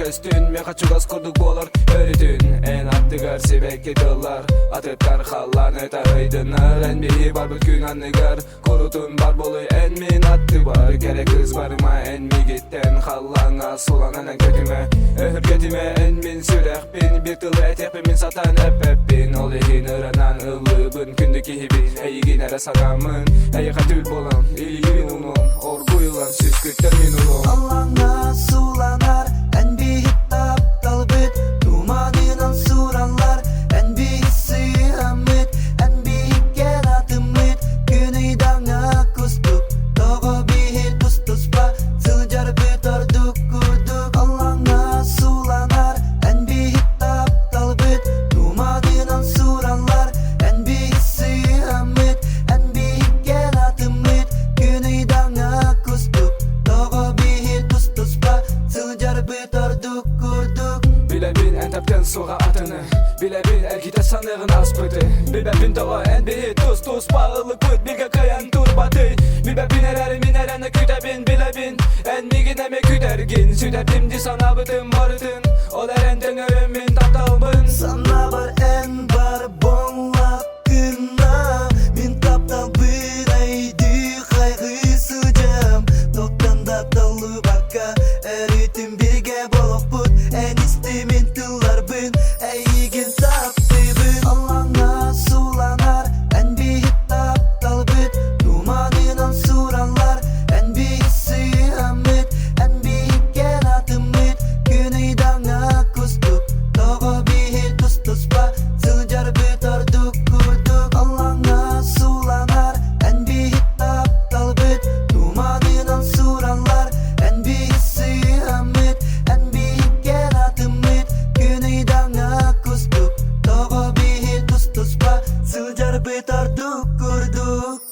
östün me kaçugas kurduk bolor öğretün en attıgar sebekli dıllar atıtlar hallanı taraydınar en biri bar bir gün annegar korutun bar bolu en min attı var gerek kız barıma en mi gitten hallana solanan kötüme öhürgetime en min sürek bin bir tılı etepe min satan hep bin olihin ıranan ılıbın kündeki hibin eyginere sagamın ey katül bolam ilgin unum orguyulan süskütten min ulum Allah'ına sulanar en bir hitap talbet Dumanınan suranlar en bir hissi hamid en bir hikken atımid Güneydan'a kustuk Togo bir hit tustuspa Sılcar bitorduk kurduk Allah'ına sulanar en bir hitap talbet Dumanınan suranlar en bir hissi hamid en bir hikken atımid Güneydan'a kustuk Togo bir hit tustuspa Sılcar bitorduk kurduk Bile bin en tepten soğa atını Bile bin erkite sanığın aspıtı Bile bin toğa en bir tuz tuz bağlılık bıt Bilge kayan turbatı Bile bin ereri minerene küte bin Bile bin en migine me kütergin Südetimdi sana bıtım barıtın Oler enden örümün taptalbın Sana bar en bar bonla kına Min taptal bireydi kaygı sıcam Toktanda dalı baka eritim birge bolok put En istimin tıllar bin eygin taptı bin Allah'ına sulanar en bir hitap talbit Dumanınan suranlar en bir hissi hamid en bir hikken atımid Güneydan'a kustuk Togo bir hit tustuspa Sılcar bitorduk kurduk Allah'ına sulanar en bir hitap talbit Dumanınan suranlar en bir hissi hamid en bir hikken atımid Güneydan'a kustuk Togo bir hit tustuspa Sılcar bitorduk kurduk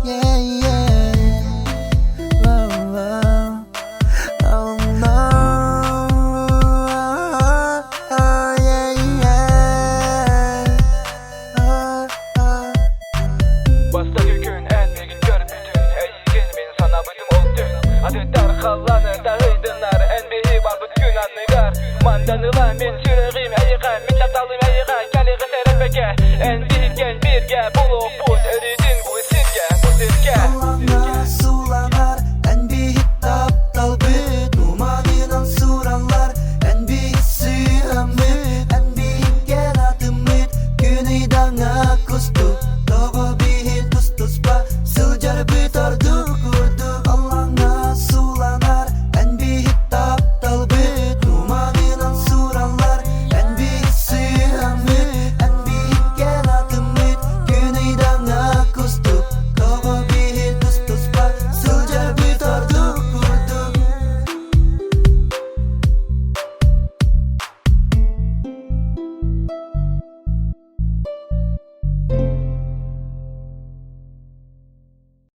Yeah, yeah. Wow, wow. Oh no. Yeah, yeah. Basta yükün en bilgin görüp bütün Eygin bin sana bıdım oldun Adıtlar kallanı dağıydınlar En bihi var bütün anlıgar Mandanılan min süreğim eyğen Min taptalım eyğen Geliği serepeke En bilgen birge buluk